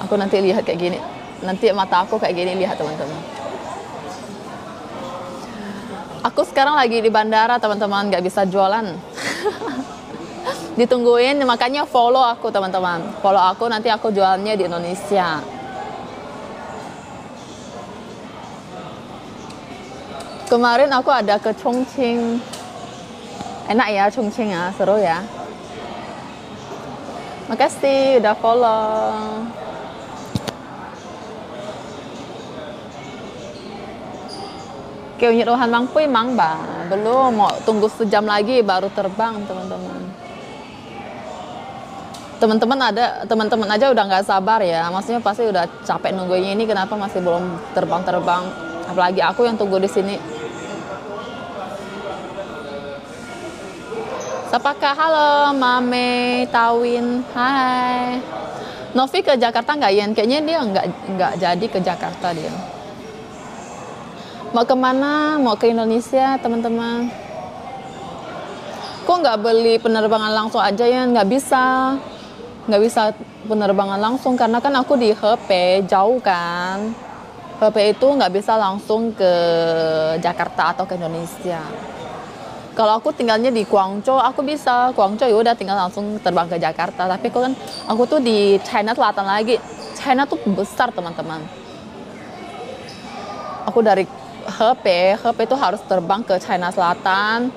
Aku nanti lihat kayak gini. Nanti mata aku kayak gini, lihat teman-teman. Aku sekarang lagi di bandara teman-teman, nggak bisa jualan. Ditungguin, makanya follow aku teman-teman. Follow aku, nanti aku jualannya di Indonesia. Kemarin aku ada ke Chongqing. Enak ya Chongqing ya, seru ya. Makasih udah follow. Kêu nhiệt độ Hàn Mang Pui Mang Ba. Belum, mau tunggu sejam lagi baru terbang teman-teman. Teman-teman aja udah nggak sabar ya. Maksudnya pasti udah capek nunggunya ini, kenapa masih belum terbang-terbang. Apalagi aku yang tunggu di sini. Apakah halo Mame Tawin, hai. Novi ke Jakarta nggak Yen? Kayaknya dia nggak jadi ke Jakarta dia. Mau kemana? Mau ke Indonesia teman-teman? Kok nggak beli penerbangan langsung aja ya? Nggak bisa penerbangan langsung karena kan aku di Hefei, jauh kan. Hefei itu nggak bisa langsung ke Jakarta atau ke Indonesia. Kalau aku tinggalnya di Guangzhou, aku bisa. Guangzhou ya udah tinggal langsung terbang ke Jakarta. Tapi kan aku tuh di China Selatan lagi. China tuh besar teman-teman. Aku dari Hefei itu harus terbang ke China Selatan.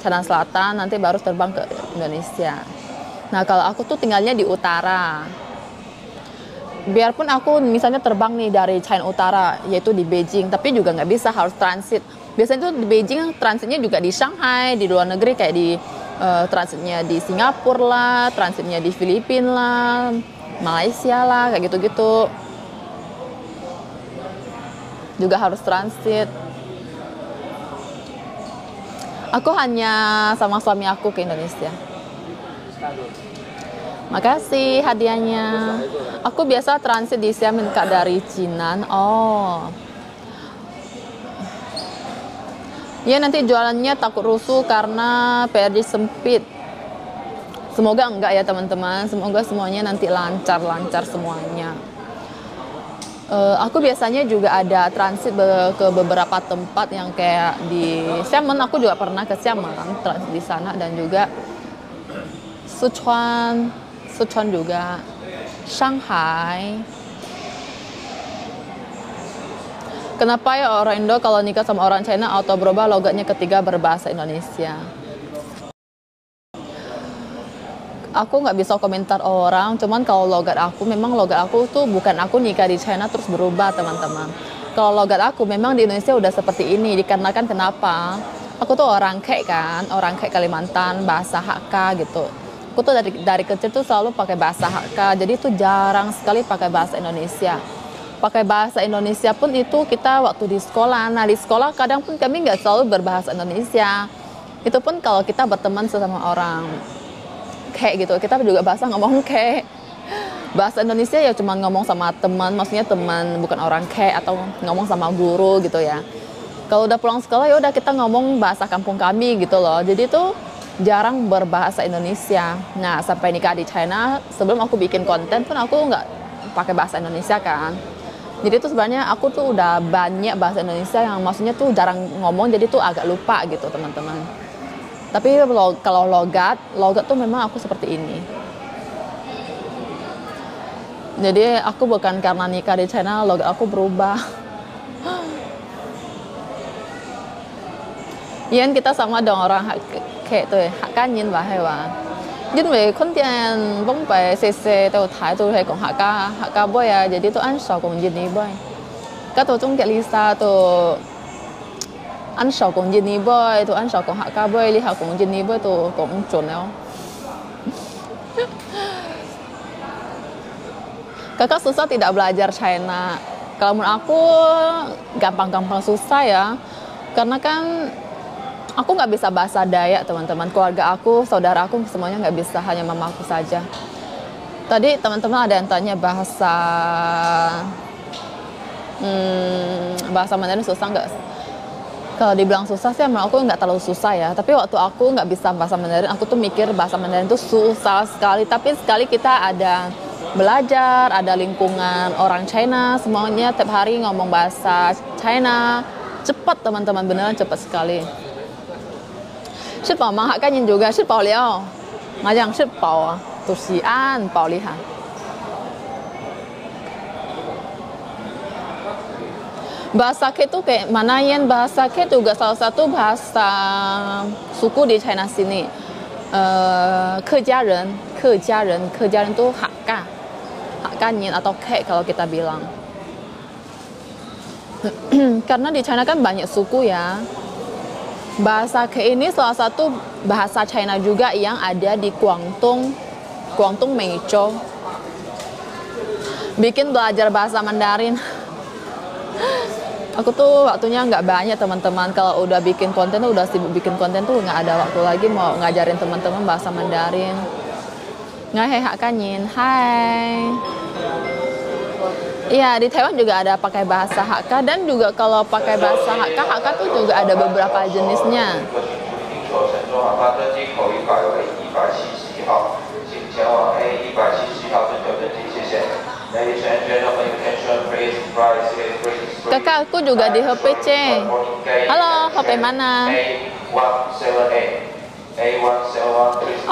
China Selatan, nanti baru terbang ke Indonesia. Nah kalau aku tuh tinggalnya di utara. Biarpun aku misalnya terbang nih dari China Utara, yaitu di Beijing, tapi juga nggak bisa, harus transit. Biasanya tuh di Beijing transitnya juga di Shanghai, di luar negeri kayak di transitnya di Singapura lah, transitnya di Filipina lah, Malaysia lah, kayak gitu-gitu. Juga harus transit. Aku hanya sama suami aku ke Indonesia. Makasih hadiahnya. Aku biasa transit di Xiamen Kak dari Jinan. Oh. Ya nanti jualannya takut rusuh karena PRJ sempit. Semoga enggak ya teman-teman. Semoga semuanya nanti lancar semuanya. Aku biasanya juga ada transit ke beberapa tempat yang kayak di Xiamen. Aku juga pernah ke Xiamen, transit di sana, dan juga Sichuan juga, Shanghai. Kenapa ya orang Indo kalau nikah sama orang China atau berubah logatnya ketiga berbahasa Indonesia? Aku nggak bisa komentar orang, cuman kalau logat aku, memang logat aku tuh bukan aku nikah di China terus berubah teman-teman. Kalau logat aku memang di Indonesia udah seperti ini, dikarenakan kenapa? Aku tuh orang Kek kan, orang Kek Kalimantan, bahasa Hakka gitu. Aku tuh dari kecil tuh selalu pakai bahasa Hakka, jadi tuh jarang sekali pakai bahasa Indonesia. Pakai bahasa Indonesia pun itu kita waktu di sekolah. Nah di sekolah kadang pun kami nggak selalu berbahasa Indonesia. Itu pun kalau kita berteman sesama orang kayak gitu, kita juga bahasa ngomong kayak bahasa Indonesia ya cuman ngomong sama teman, maksudnya teman bukan orang kayak, atau ngomong sama guru gitu ya. Kalau udah pulang sekolah ya udah kita ngomong bahasa kampung kami gitu loh. Jadi tuh jarang berbahasa Indonesia. Nah sampai nikah di China, sebelum aku bikin konten pun aku nggak pakai bahasa Indonesia kan. Jadi tuh sebenarnya aku tuh udah banyak bahasa Indonesia yang maksudnya tuh jarang ngomong, jadi tuh agak lupa gitu teman-teman. Tapi kalau logat tuh memang aku seperti ini. Jadi aku bukan karena nikah di China logat aku berubah. Yan kita sama dong orang kayak tuh Hạ Ca Nhiên và Hài Hòa.因為昆店幫拜細細到睇到係講客家杯啊，jadi tuh ăn sầu cùng nhìn đi boy. Các tổ chung cái Lisa tuh ăn sầu cùng nhìn đi boy, tuh ăn sầu cùng Hạ Ca boy, lihat cùng nhìn đi boy tuh cũng chuẩn đâu. Kakak susah tidak belajar China. Kalau menurut aku gampang-gampang susah ya, karena kan aku nggak bisa bahasa Dayak teman-teman. Keluarga aku, saudara aku semuanya nggak bisa, hanya mama aku saja. Tadi teman-teman ada yang tanya bahasa Mandarin susah nggak? Kalau dibilang susah sih, menurut aku nggak terlalu susah ya. Tapi waktu aku nggak bisa bahasa Mandarin, aku tuh mikir bahasa Mandarin tuh susah sekali. Tapi sekali kita ada belajar, ada lingkungan orang China, semuanya tiap hari ngomong bahasa China. Cepat teman-teman, beneran cepat sekali. 吃饱吗？赶紧juga 吃饱了，我讲吃饱啊，都西安饱厉害。Bahasa Ke itu kayak mana Yen? Bahasa Ke juga salah satu bahasa suku di China sini. Kejaren itu Hakka Yen atau Ke kalau kita bilang. Karena di China kan banyak suku ya. Bahasa Ke ini salah satu bahasa China juga yang ada di Guangdong Meizhou. Bikin belajar bahasa Mandarin. Aku tuh waktunya nggak banyak teman-teman. Kalau udah bikin konten tuh udah sibuk bikin konten tuh nggak ada waktu lagi mau ngajarin teman-teman bahasa Mandarin. Nggak Hakka Yin, hai. Iya, di Taiwan juga ada pakai bahasa Hakka dan juga kalau pakai bahasa Hakka tuh juga ada beberapa jenisnya. Kakak aku juga di HP C. Halo, HP mana?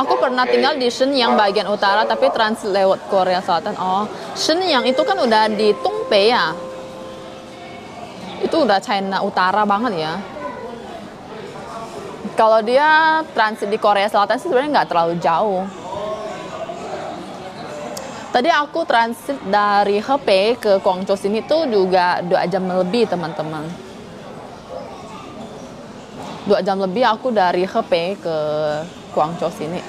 Aku pernah tinggal di Shenyang bagian utara tapi transit lewat Korea Selatan. Oh, Shenyang itu kan udah di Dongbei ya. Itu udah China utara banget ya. Kalau dia transit di Korea Selatan sih sebenarnya nggak terlalu jauh. Tadi aku transit dari Hebei ke Guangzhou sini tuh juga 2 jam lebih teman-teman. 2 jam lebih aku dari Hebei ke Guangzhou sini.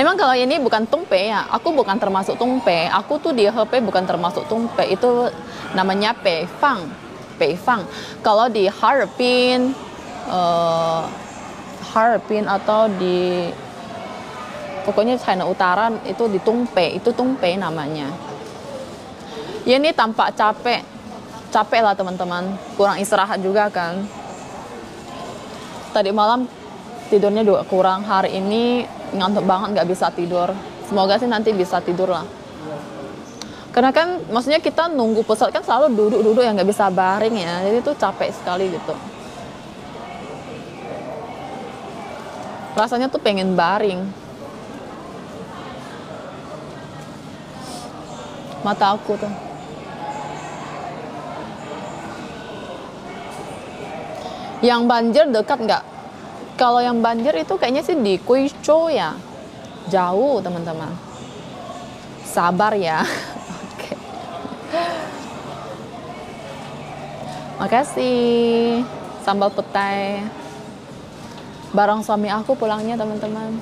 Emang kalau ini bukan Dongbei ya, aku bukan termasuk Dongbei. Aku tuh di Hebei bukan termasuk Dongbei, itu namanya Beifang. Kalau di Harbin atau di pokoknya China Utara itu di Dongbei namanya. Ya ini tampak capek lah teman-teman, kurang istirahat juga kan. Tadi malam tidurnya juga kurang, hari ini ngantuk banget nggak bisa tidur. Semoga sih nanti bisa tidur lah. Karena kan maksudnya kita nunggu pesawat kan selalu duduk-duduk yang nggak bisa baring ya, jadi itu capek sekali gitu. Rasanya tuh pengen baring. Mata aku tuh. Yang banjir dekat nggak? Kalau yang banjir itu kayaknya sih di Guizhou ya. Jauh teman-teman. Sabar ya. Oke. Makasih. Sambal petai. Bareng suami aku pulangnya teman-teman.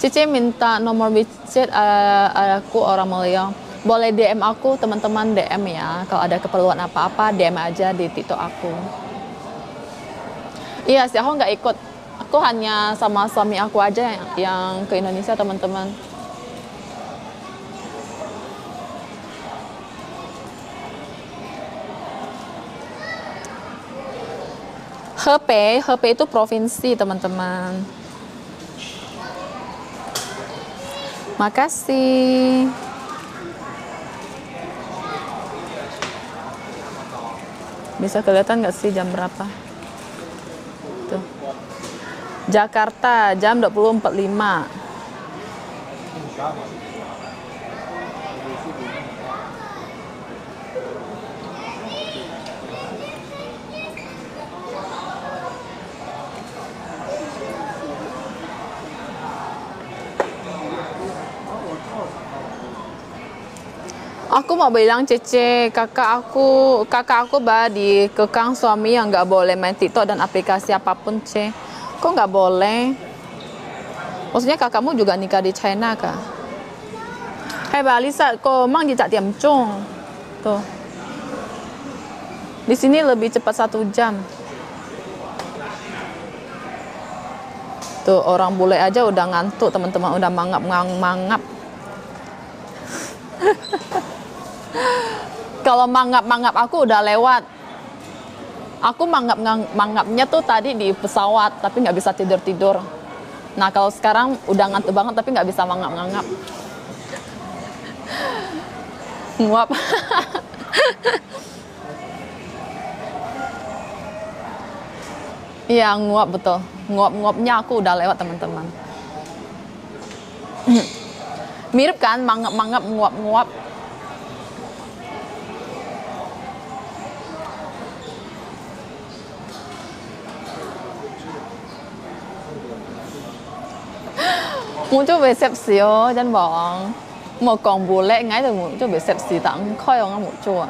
Cici minta nomor WeChat aku orang Malaysia. Boleh DM aku teman-teman, DM ya. Kalau ada keperluan apa-apa DM aja di TikTok aku. Iya sih aku nggak ikut. Aku hanya sama suami aku aja yang ke Indonesia teman-teman. Hebei itu provinsi teman-teman. Makasih. Bisa kelihatan nggak sih jam berapa? Tuh. Jakarta jam 20.45. Aku mau bilang Cece, kakak aku dikekang suami yang nggak boleh main TikTok dan aplikasi apapun, Ce. Kok nggak boleh? Maksudnya kakakmu juga nikah di China kah? Hai Mbak Lisa, kok mang jejak tiam cung? Tuh. Di sini lebih cepat 1 jam. Tuh orang bule aja udah ngantuk teman-teman, udah mangap. Kalau mangap-mangap aku udah lewat. Aku mangapnya tuh tadi di pesawat, tapi nggak bisa tidur-tidur. Nah kalau sekarang udah ngantuk banget, tapi nggak bisa mangap-mangap. Nguap. Iya nguap betul. Nguap-nguapnya aku udah lewat teman-teman. Mirip kan mangap-mangap nguap-nguap. Muốn chú về xếp xíu chân bóng một con bù lệ ngay từ muốn chú về xếp xí tặng khói ông một chùa